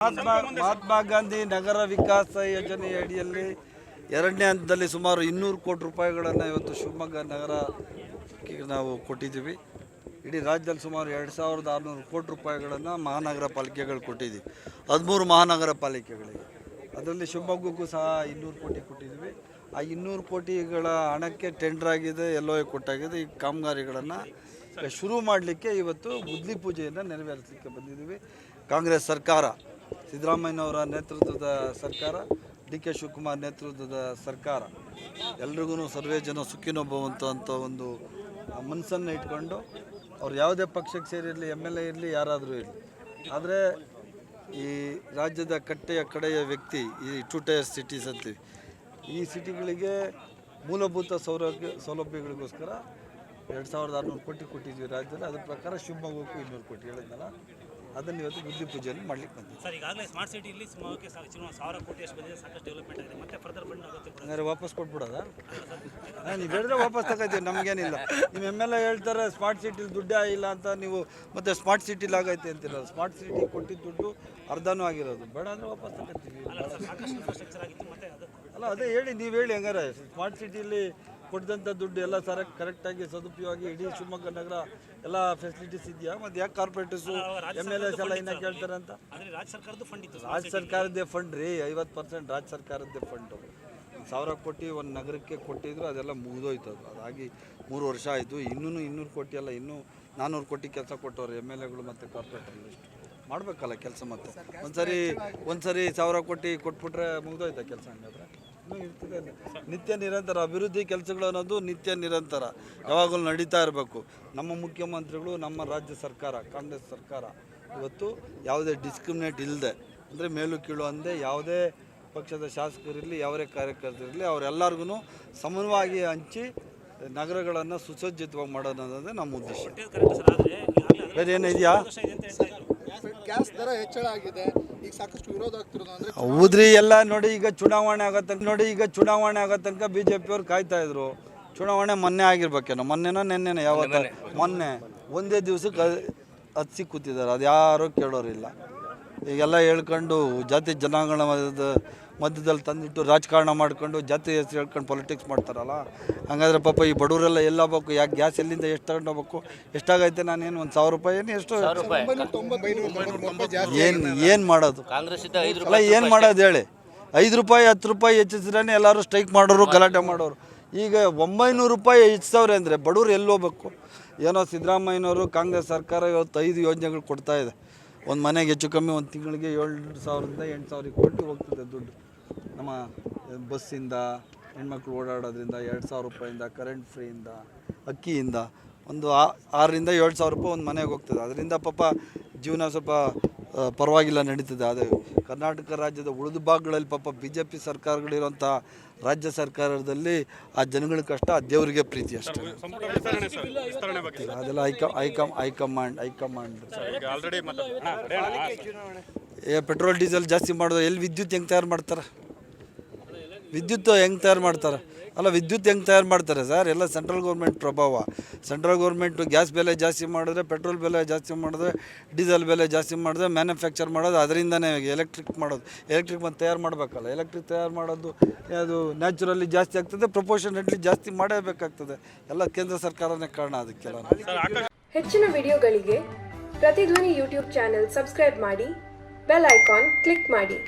ಮಹಾತ್ಮ ಗಾಂಧಿ ನಗರ ವಿಕಾಸ ಯೋಜನೆ ಅಡಿಯಲ್ಲಿ ಎರಡನೇ ಹಂತದಲ್ಲಿ ಸುಮಾರು 200 ಕೋಟಿ ರೂಪಾಯಿಗಳನ್ನು ಇವತ್ತು ಶಿವಮೊಗ್ಗ ನಗರಕ್ಕೆ ನಾವು ಕೊಟ್ಟಿದ್ದೀವಿ. ಇಡೀ ರಾಜ್ಯದಲ್ಲಿ ಸುಮಾರು 2600 ಕೋಟಿ ರೂಪಾಯಿಗಳನ್ನು ಮಹಾನಗರ ಪಾಲಿಕೆಗಳು ಕೊಟ್ಟಿದ್ದೀವಿ, 13 ಮಹಾನಗರ ಪಾಲಿಕೆಗಳಿಗೆ. ಅದರಲ್ಲಿ ಶಿವಮೊಗ್ಗಕ್ಕೂ ಸಹ 200 ಕೋಟಿ ಕೊಟ್ಟಿದ್ದೀವಿ. ಆ 200 ಕೋಟಿಗಳ ಹಣಕ್ಕೆ ಟೆಂಡರ್ ಆಗಿದೆ, LOA ಕೊಟ್ಟಾಗಿದೆ. ಈ ಕಾಮಗಾರಿಗಳನ್ನು ಶುರು ಮಾಡಲಿಕ್ಕೆ ಇವತ್ತು ಗುದ್ಲಿ ಪೂಜೆಯನ್ನು ನೆರವೇರಿಸಲಿಕ್ಕೆ ಬಂದಿದ್ದೀವಿ. ಕಾಂಗ್ರೆಸ್ ಸರ್ಕಾರ, ಸಿದ್ದರಾಮಯ್ಯನವರ ನೇತೃತ್ವದ ಸರ್ಕಾರ, DK ಶಿವಕುಮಾರ್ ನೇತೃತ್ವದ ಸರ್ಕಾರ ಎಲ್ರಿಗೂ ಸರ್ವೇ ಜನ ಸುಖಿನೋ ಭವಂತು ಅಂತ ಒಂದು ಮನಸ್ಸನ್ನು ಇಟ್ಕೊಂಡು ಅವ್ರು ಯಾವುದೇ ಪಕ್ಷಕ್ಕೆ ಸೇರಿರಲಿ, MLA ಇರಲಿ, ಯಾರಾದರೂ ಇರಲಿ, ಆದರೆ ಈ ರಾಜ್ಯದ ಕಡೆಯ ವ್ಯಕ್ತಿ, ಈ 2 tier ಸಿಟೀಸ್ ಅಂತೀವಿ, ಈ ಸಿಟಿಗಳಿಗೆ ಮೂಲಭೂತ ಸೌಲಭ್ಯಗಳಿಗೋಸ್ಕರ 2600 ಕೋಟಿ ಕೊಟ್ಟಿದ್ವಿ ರಾಜ್ಯದಲ್ಲಿ. ಅದ್ರ ಪ್ರಕಾರ ಶಿವಮೊಗ್ಗಕ್ಕೂ 200 ಕೋಟಿ ಹೇಳಿದ್ನಲ್ಲ, ಅದನ್ನು ಇವತ್ತು ಗುದ್ಲಿ ಪೂಜೆಯಲ್ಲಿ ಮಾಡ್ಲಿಕ್ಕೆ ಬಂದಿದೆ. ಸರ್, ಈಗಾಗಲೇ ಸ್ಮಾರ್ಟ್ ಸಿಟಿಯಲ್ಲಿ ಶಿವಮೊಗ್ಗಕ್ಕೆ 1000 ಕೋಟಿ ಅಷ್ಟು ಬಂದಿದೆ, ಸಾಕಷ್ಟು ಡೆವಲಪ್ಮೆಂಟ್ ಆಗಿದೆ. ಮತ್ತೆ ಫರ್ದರ್ ಫಂಡ್ ಆಗುತ್ತೆ, ಹಂಗಾರೆ ವಾಪಸ್ ಕೊಟ್ಬಿಡೋದಾ? ನೀವು ಹೇಳಿದ್ರೆ ವಾಪಸ್ ತಗೋತೀವಿ, ನಮಗೇನಿಲ್ಲ. ನಿಮ್ಮ MLA ಹೇಳ್ತಾರೆ ಸ್ಮಾರ್ಟ್ ಸಿಟಿಲಿ ದುಡ್ಡೇ ಇಲ್ಲ ಅಂತ, ನೀವು ಮತ್ತೆ ಸ್ಮಾರ್ಟ್ ಸಿಟಿಲಿ ಆಗೈತೆ ಅಂತಿರೋದು. ಸ್ಮಾರ್ಟ್ ಸಿಟಿ ಕೊಟ್ಟಿದ್ದ ದುಡ್ಡು ಅರ್ಧನೂ ಆಗಿರೋದು, ಬೇಡ ಅಂದರೆ ವಾಪಸ್ ತಗೋತೀವಿ. ಅಲ್ಲ, ಅದೇ ಹೇಳಿ, ನೀವು ಹೇಳಿ. ಹಂಗಾರೆ ಸ್ಮಾರ್ಟ್ ಸಿಟಿಲಿ ಕೊಟ್ಟಿದಂಥ ದುಡ್ಡು ಎಲ್ಲ ಕರೆಕ್ಟಾಗಿ ಸದುಪಯೋಗ ಇಡೀ ಶಿವಮೊಗ್ಗ ನಗರ ಎಲ್ಲ ಫೆಸಿಲಿಟೀಸ್ ಇದೆಯಾ? ಮತ್ತು ಯಾಕೆ ಕಾರ್ಪೊರೇಟರ್ಸು MLAs ಎಲ್ಲ ಇನ್ನೂ ಕೇಳ್ತಾರೆ ಅಂತ? ರಾಜ್ಯ ಸರ್ಕಾರದ್ದೇ ಫಂಡ್ ರೀ, 50% ರಾಜ್ಯ ಸರ್ಕಾರದ್ದೇ ಫಂಡು. 1000 ಕೋಟಿ ಒಂದು ನಗರಕ್ಕೆ ಕೊಟ್ಟಿದ್ರು, ಅದೆಲ್ಲ ಮುಗಿದೋಯ್ತು. ಅದಾಗಿ 3 ವರ್ಷ ಆಯಿತು. ಇನ್ನೂ 200 ಕೋಟಿ ಅಲ್ಲ, ಇನ್ನೂ 400 ಕೋಟಿ ಕೆಲಸ ಕೊಟ್ಟವ್ರು MLAಗಳು ಮತ್ತು ಕಾರ್ಪೊರೇಟರ್ಗಳು. ಇಷ್ಟು ಮಾಡಬೇಕಲ್ಲ ಕೆಲಸ. ಮತ್ತೆ ಒಂದ್ಸರಿ 1000 ಕೋಟಿ ಕೊಟ್ಬಿಟ್ರೆ ಮುಗಿದೋಯ್ತಾ ಕೆಲಸ? ಹಂಗಾದ್ರೆ ಇರ್ತದೆ. ನಿತ್ಯ ನಿರಂತರ ಅಭಿವೃದ್ಧಿ ಕೆಲಸಗಳು ಅನ್ನೋದು ನಿತ್ಯ ನಿರಂತರ ಯಾವಾಗಲೂ ನಡೀತಾ ಇರಬೇಕು. ನಮ್ಮ ಮುಖ್ಯಮಂತ್ರಿಗಳು, ನಮ್ಮ ರಾಜ್ಯ ಸರ್ಕಾರ, ಕಾಂಗ್ರೆಸ್ ಸರ್ಕಾರ ಇವತ್ತು ಯಾವುದೇ ಡಿಸ್ಕ್ರಿಮಿನೇಟ್ ಇಲ್ಲದೆ, ಅಂದರೆ ಮೇಲು ಕೀಳು ಅಂದೆ, ಯಾವುದೇ ಪಕ್ಷದ ಶಾಸಕರಿರಲಿ, ಯಾವುದೇ ಕಾರ್ಯಕರ್ತರಿರಲಿ, ಅವರೆಲ್ಲರಿಗೂ ಸಮಾನವಾಗಿ ಹಂಚಿ ನಗರಗಳನ್ನು ಸುಸಜ್ಜಿತವಾಗಿ ಮಾಡೋದನ್ನೋದೇ ನಮ್ಮ ಉದ್ದೇಶ. ಬೇರೆ ಏನಿದೆಯಾ? ಗ್ಯಾಸ್ ದರ ಹೆಚ್ಚಳ ಆಗಿದೆ, ಈಗ ಸಾಕಷ್ಟು ವಿರೋಧ ಆಗ್ತಿರೋದು ಅಂದ್ರೆ ಹೌದ್ರಿ. ಎಲ್ಲ ನೋಡಿ, ಈಗ ಚುನಾವಣೆ ಆಗೋ ತನಕ BJP ಅವ್ರು ಕಾಯ್ತಾ ಇದ್ರು. ಚುನಾವಣೆ ಮೊನ್ನೆ ಆಗಿರ್ಬೇಕೇನೋ, ಮೊನ್ನೆನೋ ನೆನ್ನೆನೋ, ಯಾವತ್ತ ಮೊನ್ನೆ ಒಂದೇ ದಿವಸಕ್ಕೆ ಹತ್ಸಿ ಕೂತಿದ್ದಾರೆ. ಅದು ಯಾರೂ ಕೇಳೋರಿಲ್ಲ. ಈಗೆಲ್ಲ ಹೇಳ್ಕೊಂಡು ಜಾತಿ ಜನಾಂಗಗಳ ಮಧ್ಯದಲ್ಲಿ ತಂದಿಟ್ಟು ರಾಜಕಾರಣ ಮಾಡ್ಕೊಂಡು ಜಾತಿ ಹೆಸರು ಹೇಳ್ಕೊಂಡು ಪೊಲಿಟಿಕ್ಸ್ ಮಾಡ್ತಾರಲ್ಲ. ಹಂಗಾದ್ರೆ ಪಾಪ ಈ ಬಡವರೆಲ್ಲ ಎಲ್ಲ ಹೋಗ್ಬೇಕು? ಯಾಕೆ ಗ್ಯಾಸ್ ಎಲ್ಲಿಂದ ಎಷ್ಟು ತಗೊಂಡು ಹೋಗ್ಬೇಕು? ಎಷ್ಟಾಗೈತೆ? ನಾನೇನು 1000 ರೂಪಾಯಿ ಏನು ಎಷ್ಟು ಏನು ಮಾಡೋದು? ಅಲ್ಲ, ಏನು ಮಾಡೋದು ಹೇಳಿ? 5 ರೂಪಾಯಿ 10 ರೂಪಾಯಿ ಹೆಚ್ಚಿಸ್ರೇ ಎಲ್ಲರೂ ಸ್ಟ್ರೈಕ್ ಮಾಡೋರು, ಗಲಾಟೆ ಮಾಡೋರು. ಈಗ 900 ರೂಪಾಯಿ ಹೆಚ್ಚಿಸವ್ರೆ ಅಂದರೆ ಬಡವ್ರು ಎಲ್ಲಿ ಹೋಗ್ಬೇಕು? ಏನೋ ಸಿದ್ದರಾಮಯ್ಯನವರು ಕಾಂಗ್ರೆಸ್ ಸರ್ಕಾರ ಇವತ್ತು 5 ಯೋಜನೆಗಳು ಕೊಡ್ತಾ ಇದೆ. ಒಂದು ಮನೆಗೆ ಹೆಚ್ಚು ಕಮ್ಮಿ ಒಂದು ತಿಂಗಳಿಗೆ 7,000ರಿಂದ 8,000 ಕೋಟಿ ಹೋಗ್ತದೆ ದುಡ್ಡು. ನಮ್ಮ ಬಸ್ಸಿಂದ, ಹೆಣ್ಮಕ್ಳು ಓಡಾಡೋದ್ರಿಂದ 2,000 ರೂಪಾಯಿಂದ, ಕರೆಂಟ್ ಫ್ರೀಯಿಂದ, ಅಕ್ಕಿಯಿಂದ ಒಂದು 6,000ರಿಂದ 7,000 ರೂಪಾಯಿ ಒಂದು ಮನೆಗೆ ಹೋಗ್ತದೆ. ಅದರಿಂದ ಪಾಪ ಜೀವನ ಸ್ವಲ್ಪ ಪರವಾಗಿಲ್ಲ, ನಡೀತದೆ. ಅದೇ ಕರ್ನಾಟಕ ರಾಜ್ಯದ ಉಳಿದ ಭಾಗಗಳಲ್ಲಿ ಪಾಪ BJP ಸರ್ಕಾರಗಳಿರುವಂಥ ರಾಜ್ಯ ಸರ್ಕಾರದಲ್ಲಿ ಆ ಜನಗಳ ಕಷ್ಟ, ಆ ದೇವರಿಗೆ ಪ್ರೀತಿ ಅಷ್ಟೇ. ಅದೆಲ್ಲ ಹೈಕಮಾಂಡ್ ಪೆಟ್ರೋಲ್ ಡೀಸೆಲ್ ಜಾಸ್ತಿ ಮಾಡೋದು. ಎಲ್ಲಿ ವಿದ್ಯುತ್ ಹೆಂಗೆ ತಯಾರು ಮಾಡ್ತಾರೆ? ಅಲ್ಲ, ವಿದ್ಯುತ್ ಹೆಂಗೆ ತಯಾರು ಮಾಡ್ತಾರೆ ಸರ್? ಎಲ್ಲ ಸೆಂಟ್ರಲ್ ಗೌರ್ಮೆಂಟ್ ಪ್ರಭಾವ. ಸೆಂಟ್ರಲ್ ಗೌರ್ಮೆಂಟು ಗ್ಯಾಸ್ ಬೆಲೆ ಜಾಸ್ತಿ ಮಾಡಿದ್ರೆ, ಪೆಟ್ರೋಲ್ ಬೆಲೆ ಜಾಸ್ತಿ ಮಾಡಿದ್ರೆ, ಡೀಸೆಲ್ ಬೆಲೆ ಜಾಸ್ತಿ ಮಾಡಿದ್ರೆ, ಮ್ಯಾನುಫ್ಯಾಕ್ಚರ್ ಮಾಡೋದು ಅದರಿಂದನೇ ಎಲೆಕ್ಟ್ರಿಕ್ ಮಾಡೋದು. ಎಲೆಕ್ಟ್ರಿಕ್ ಬಂದು ತಯಾರು ಮಾಡಬೇಕಲ್ಲ. ಎಲೆಕ್ಟ್ರಿಕ್ ತಯಾರು ಮಾಡೋದು ಅದು ನ್ಯಾಚುರಲಿ ಜಾಸ್ತಿ ಆಗ್ತದೆ, ಪ್ರಪೋರ್ಷನೇಟ್ಲಿ ಜಾಸ್ತಿ ಮಾಡಬೇಕಾಗ್ತದೆ. ಎಲ್ಲ ಕೇಂದ್ರ ಸರ್ಕಾರನೇ ಕಾರಣ ಅದಕ್ಕೆಲ್ಲ. ಹೆಚ್ಚಿನ ವಿಡಿಯೋಗಳಿಗೆ ಪ್ರತಿಧ್ವನಿ ಯೂಟ್ಯೂಬ್ ಚಾನೆಲ್ ಸಬ್ಸ್ಕ್ರೈಬ್ ಮಾಡಿ, ಬೆಲ್ ಐಕಾನ್ ಕ್ಲಿಕ್ ಮಾಡಿ.